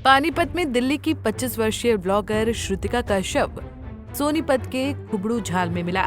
पानीपत में दिल्ली की 25 वर्षीय ब्लॉगर श्रुतिका का शव सोनीपत के खुबड़ू झाल में मिला,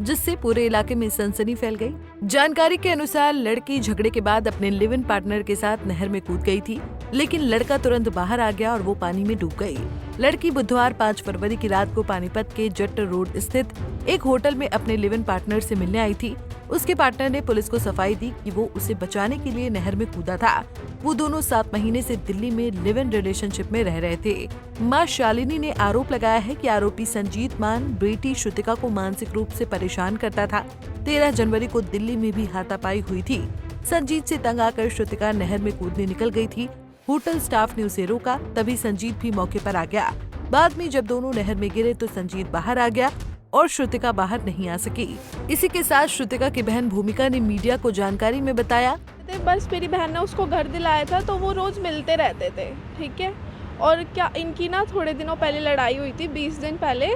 जिससे पूरे इलाके में सनसनी फैल गई। जानकारी के अनुसार लड़की झगड़े के बाद अपने लिव इन पार्टनर के साथ नहर में कूद गई थी, लेकिन लड़का तुरंत बाहर आ गया और वो पानी में डूब गई। लड़की बुधवार 5 फरवरी की रात को पानीपत के जट्ट रोड स्थित एक होटल में अपने लिव इन पार्टनर से मिलने आई थी। उसके पार्टनर ने पुलिस को सफाई दी कि वो उसे बचाने के लिए नहर में कूदा था। वो दोनों 7 महीने से दिल्ली में लिव इन रिलेशनशिप में रह रहे थे। मां शालिनी ने आरोप लगाया है कि आरोपी संजीत मान बेटी श्रुतिका को मानसिक रूप से परेशान करता था। 13 जनवरी को दिल्ली में भी हाथापाई हुई थी। संजीत से तंग आकर श्रुतिका नहर में कूदने निकल गई थी। होटल स्टाफ ने उसे रोका, तभी संजीत भी मौके पर आ गया। बाद में जब दोनों नहर में गिरे तो संजीत बाहर आ गया और श्रुतिका बाहर नहीं आ सकी। इसी के साथ श्रुतिका की बहन भूमिका ने मीडिया को जानकारी में बताया, बस मेरी बहन ने उसको घर दिलाया था तो वो रोज मिलते रहते थे, ठीक है। और क्या इनकी ना थोड़े दिनों पहले लड़ाई हुई थी, 20 दिन पहले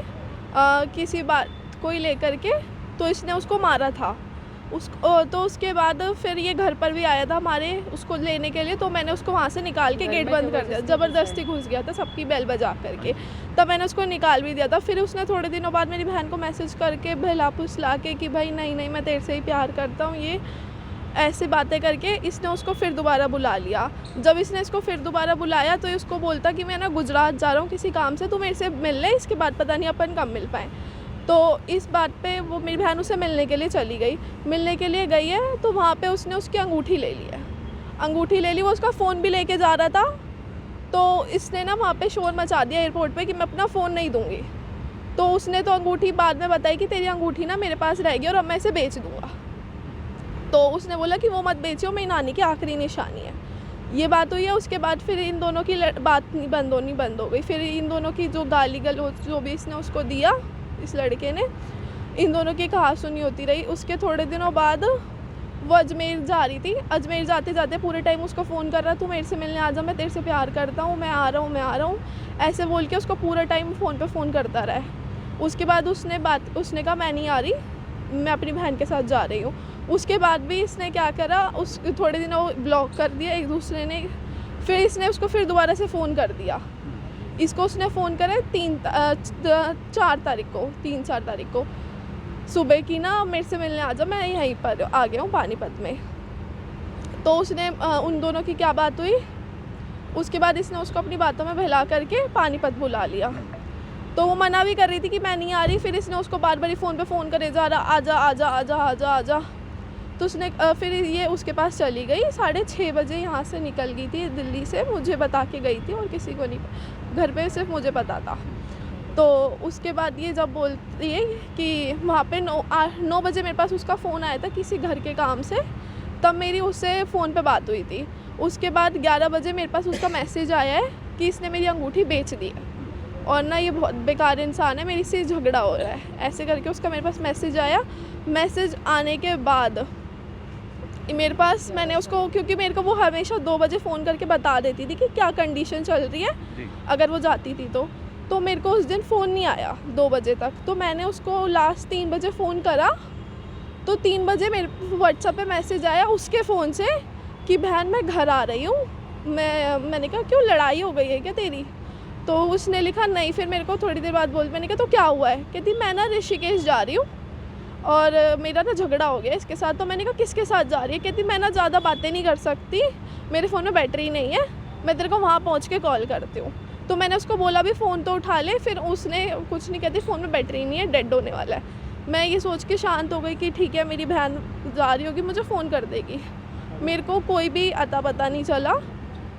किसी बात को लेकर के, तो इसने उसको मारा था। तो उसके बाद फिर ये घर पर भी आया था हमारे उसको लेने के लिए, तो मैंने उसको वहाँ से निकाल के गेट बंद कर दिया। ज़बरदस्ती घुस गया था सबकी बेल बजा करके, तब मैंने उसको निकाल भी दिया था। फिर उसने थोड़े दिनों बाद मेरी बहन को मैसेज करके बहला फुसला के कि भाई नहीं मैं तेरे से ही प्यार करता हूँ, ये ऐसे बातें करके इसने उसको फिर दोबारा बुला लिया। जब इसने इसको फिर दोबारा बुलाया तो उसको बोलता कि मैं ना गुजरात जा रहा हूँ किसी काम से, तो मेरे से मिल ले, इसके बाद पता नहीं अपन कब मिल पाएँ। तो इस बात पे वो मेरी बहन उसे मिलने के लिए चली गई। मिलने के लिए गई है तो वहाँ पे उसने उसकी अंगूठी ले ली है। अंगूठी ले ली, वो उसका फ़ोन भी लेके जा रहा था। तो इसने ना वहाँ पे शोर मचा दिया एयरपोर्ट पे कि मैं अपना फ़ोन नहीं दूँगी। तो उसने तो अंगूठी बाद में बताई कि तेरी अंगूठी ना मेरे पास रहेगी और अब मैं इसे बेच दूँगा। तो उसने बोला कि वो मत बेचियो, मेरी नानी की आखिरी निशानी है। ये बात हुई है। उसके बाद फिर इन दोनों की बात बंद हो गई। फिर इन दोनों की जो गाली गलौज जो भी इसने उसको दिया, इस लड़के ने, इन दोनों की कहा सुनी होती रही। उसके थोड़े दिनों बाद वो अजमेर जा रही थी। अजमेर जाते जाते पूरे टाइम उसको फ़ोन कर रहा, तू मेरे से मिलने आ जा, मैं तेरे से प्यार करता हूँ, मैं आ रहा हूँ ऐसे बोल के उसको पूरा टाइम फ़ोन करता रहा है। उसके बाद उसने कहा मैं नहीं आ रही, मैं अपनी बहन के साथ जा रही हूँ। उसके बाद भी इसने क्या करा, उस थोड़े दिनों ब्लॉक कर दिया एक दूसरे ने। फिर इसने उसको फिर दोबारा से फ़ोन कर दिया। इसको उसने फ़ोन करा 3-4 तारीख को सुबह की ना, मेरे से मिलने आ जा, मैं यहीं पर आ गया हूँ पानीपत में। तो उसने उन दोनों की क्या बात हुई, उसके बाद इसने उसको अपनी बातों में बहला करके पानीपत बुला लिया। तो वो मना भी कर रही थी कि मैं नहीं आ रही। फिर इसने उसको बार बार फ़ोन पे फ़ोन करे जा रहा, आजा। तो उसने फिर ये उसके पास चली गई। 6:30 बजे यहाँ से निकल गई थी दिल्ली से, मुझे बता के गई थी और किसी को नहीं, घर पे सिर्फ मुझे पता था। तो उसके बाद ये जब बोलती है कि वहाँ पे 9 बजे मेरे पास उसका फ़ोन आया था किसी घर के काम से, तब मेरी उससे फ़ोन पे बात हुई थी। उसके बाद 11 बजे मेरे पास उसका मैसेज आया है कि इसने मेरी अंगूठी बेच दी है और ना ये बहुत बेकार इंसान है, मेरी से झगड़ा हो रहा है, ऐसे करके उसका मेरे पास मैसेज आया। मैसेज आने के बाद मेरे पास, मैंने उसको, क्योंकि मेरे को वो हमेशा 2 बजे फ़ोन करके बता देती थी कि क्या कंडीशन चल रही है अगर वो जाती थी तो मेरे को उस दिन फ़ोन नहीं आया 2 बजे तक। तो मैंने उसको लास्ट 3 बजे फ़ोन करा, तो 3 बजे मेरे व्हाट्सएप पे मैसेज आया उसके फ़ोन से कि बहन मैं घर आ रही हूँ। मैंने कहा क्यों, लड़ाई हो गई है क्या तेरी? तो उसने लिखा नहीं। फिर मेरे को थोड़ी देर बाद मैंने कहा तो क्या हुआ है? कहती मैं ना ऋषिकेश जा रही हूँ और मेरा ना झगड़ा हो गया इसके साथ। तो मैंने कहा किसके साथ जा रही है? कहती मैं ना ज़्यादा बातें नहीं कर सकती, मेरे फ़ोन में बैटरी नहीं है, मैं तेरे को वहाँ पहुँच के कॉल करती हूँ। तो मैंने उसको बोला भी फ़ोन तो उठा ले, फिर उसने कुछ नहीं, कहती फ़ोन में बैटरी नहीं है, डेड होने वाला है। मैं ये सोच के शांत हो गई कि ठीक है मेरी बहन जा रही होगी, मुझे फ़ोन कर देगी। मेरे को कोई भी अता पता नहीं चला।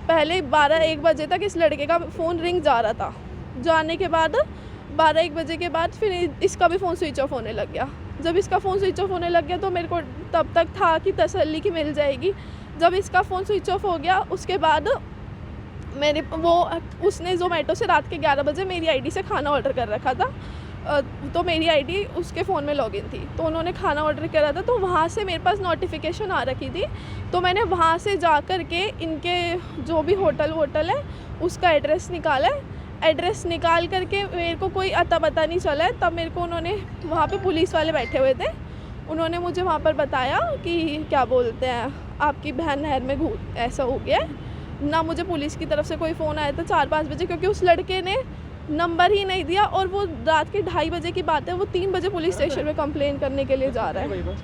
पहले 12-1 बजे तक इस लड़के का फ़ोन रिंग जा रहा था। जाने के बाद 12-1 बजे के बाद फिर इसका भी फ़ोन स्विच ऑफ होने लग गया। जब इसका फ़ोन स्विच ऑफ होने लग गया तो मेरे को तब तक था कि तसल्ली की मिल जाएगी। जब इसका फ़ोन स्विच ऑफ हो गया उसके बाद उसने ज़ोमैटो से रात के 11 बजे मेरी आईडी से खाना ऑर्डर कर रखा था। तो मेरी आईडी उसके फ़ोन में लॉगिन थी, तो उन्होंने खाना ऑर्डर करा था, तो वहाँ से मेरे पास नोटिफिकेशन आ रखी थी। तो मैंने वहाँ से जा कर के इनके जो भी होटल है उसका एड्रेस निकाला है। एड्रेस निकाल करके मेरे को कोई अता पता नहीं चला है। तब मेरे को उन्होंने, वहाँ पे पुलिस वाले बैठे हुए थे, उन्होंने मुझे वहाँ पर बताया कि क्या बोलते हैं, आपकी बहन नहर में ऐसा हो गया है, ना मुझे पुलिस की तरफ से कोई फ़ोन आया था 4-5 बजे, क्योंकि उस लड़के ने नंबर ही नहीं दिया और वो रात के 2:30 बजे की बात है, वो 3 बजे पुलिस स्टेशन में कंप्लेन करने के लिए जा रहा है।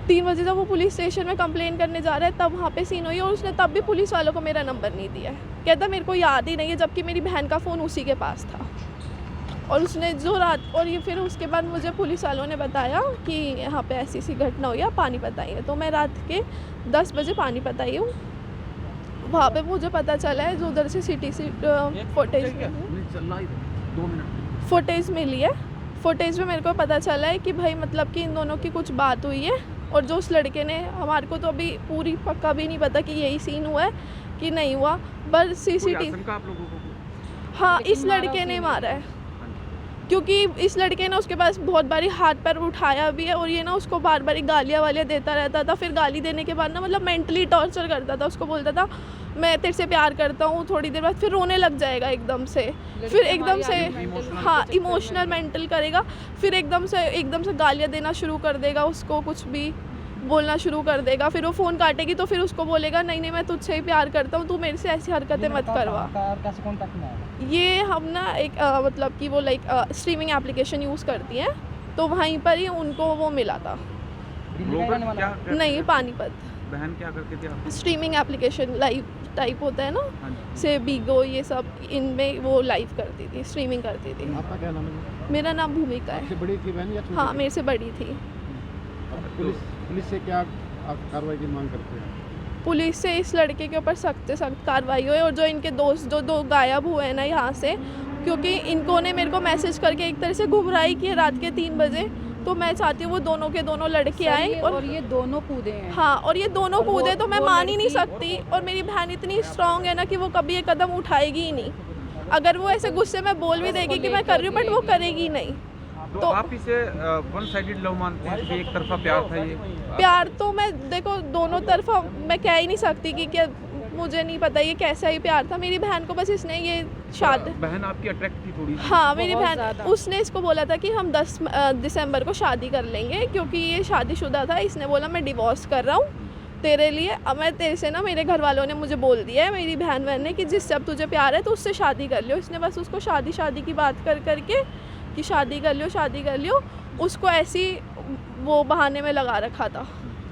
3 बजे जब वो पुलिस स्टेशन में कंप्लेन करने जा रहा है तब वहाँ पे सीन हुई, और उसने तब भी पुलिस वालों को मेरा नंबर नहीं दिया है। कहता मेरे को याद ही नहीं है, जबकि मेरी बहन का फ़ोन उसी के पास था। और उसने जो रात, और ये फिर उसके बाद मुझे पुलिस वालों ने बताया कि यहाँ पे ऐसी घटना हुई है, आप पानीपत आई है। तो मैं रात के 10 बजे पानीपत आई हूँ। वहाँ पे मुझे पता चला है जो उधर से सिटी से फुटेज मिली है, फुटेज में मेरे को पता चला है कि भाई मतलब कि इन दोनों की कुछ बात हुई है, और जो उस लड़के ने, हमारे को तो अभी पूरी पक्का भी नहीं पता कि यही सीन हुआ है कि नहीं हुआ, बस सीसीटीवी। हाँ, इस लड़के ने मारा है, क्योंकि इस लड़के ने उसके पास बहुत बारी हाथ पैर उठाया भी है, और ये ना उसको बार बार गालियाँ वालियाँ देता रहता था। फिर गाली देने के बाद ना मतलब मेंटली टॉर्चर करता था, उसको बोलता था मैं तेरे से प्यार करता हूँ, थोड़ी देर बाद फिर रोने लग जाएगा एकदम से, फिर एकदम से हाँ इमोशनल मेंटल करेगा, फिर एकदम से गालियाँ देना शुरू कर देगा, उसको कुछ भी बोलना शुरू कर देगा। फिर वो फ़ोन काटेगी तो फिर उसको बोलेगा नहीं मैं तुझसे ही प्यार करता हूँ, तू मेरे से ऐसी हरकतें मत करवा। ये हम ना एक मतलब कि वो लाइक स्ट्रीमिंग एप्लीकेशन यूज़ करती हैं, तो वहीं पर ही उनको वो मिला था। नहीं, पानीपत। बहन क्या करती थी आप? स्ट्रीमिंग एप्लीकेशन लाइव टाइप होता है ना, से बिगो ये सब, इनमें वो लाइव करती थी, स्ट्रीमिंग करती थी। आपका क्या नाम है? मेरा नाम भूमिका है। आपसे बड़ी थी बहन या छोटी? हाँ, मेरे से बड़ी थी। पुलिस से क्या आप कार्रवाई की मांग करते हैं? पुलिस से इस लड़के के ऊपर सख्त से सख्त कार्रवाई हुई, और जो इनके दोस्त जो 2 गायब हुए हैं ना यहाँ से, क्योंकि इनको ने मेरे को मैसेज करके एक तरह से गुमराही की है रात के 3 बजे, तो मैं चाहती हूँ वो दोनों के दोनों लड़के आए, और ये दोनों कूदे हैं। हाँ, और ये दोनों कूदे तो मैं मान ही नहीं सकती, और मेरी बहन इतनी स्ट्रांग है ना कि वो कभी ये कदम उठाएगी ही नहीं। अगर वो ऐसे गुस्से में बोल भी देगी कि मैं कर रही हूँ, बट वो करेगी नहीं। तो आप इसे वन साइडेड लव मानते हैं कि एक तरफा प्यार था ये? प्यार तो मैं देखो दोनों तरफा मैं कह ही नहीं सकती कि क्या, मुझे नहीं पता ये कैसा ही प्यार था। मेरी बहन को बस इसने ये शादी, बहन आपकी अट्रैक्ट थी थोड़ी? हाँ, मेरी बहन, उसने इसको बोला था कि हम 10 दिसंबर को शादी कर लेंगे, क्योंकि ये शादीशुदा था। इसने बोला मैं डिवोर्स कर रहा हूँ तेरे लिए, अब मैं तेरे से ना, मेरे घर वालों ने मुझे बोल दिया है, मेरी बहन ने, कि जिससे अब तुझे प्यार है तो उससे शादी कर लियो। इसने बस उसको शादी की बात करके कि शादी कर लियो, उसको ऐसी वो बहाने में लगा रखा था।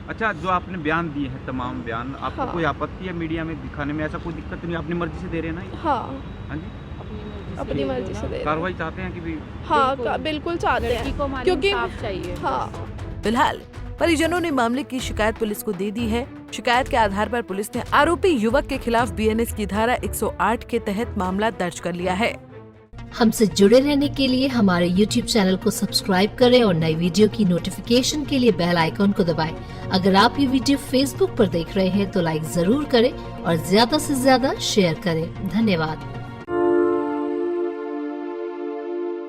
अच्छा, जो आपने बयान दिए हैं, तमाम बयान, आपको हाँ। कोई आपत्ति है मीडिया में दिखाने में? ऐसा कोई दिक्कत नहीं, अपनी मर्जी से दे रहे हैं ना? हाँ, हाँ जी, अपनी मर्जी से दे रहे। कार्रवाई चाहते हैं कि भी? हाँ, बिल्कुल चाहते हैं, क्योंकि चाहिए। हाँ, फिलहाल परिजनों ने मामले की शिकायत पुलिस को दे दी है। शिकायत के आधार पर पुलिस ने आरोपी युवक के खिलाफ बीएनएस की धारा 108 के तहत मामला दर्ज कर लिया है। हमसे जुड़े रहने के लिए हमारे YouTube चैनल को सब्सक्राइब करें और नई वीडियो की नोटिफिकेशन के लिए बेल आइकॉन को दबाएं। अगर आप ये वीडियो Facebook पर देख रहे हैं तो लाइक जरूर करें और ज्यादा से ज्यादा शेयर करें। धन्यवाद।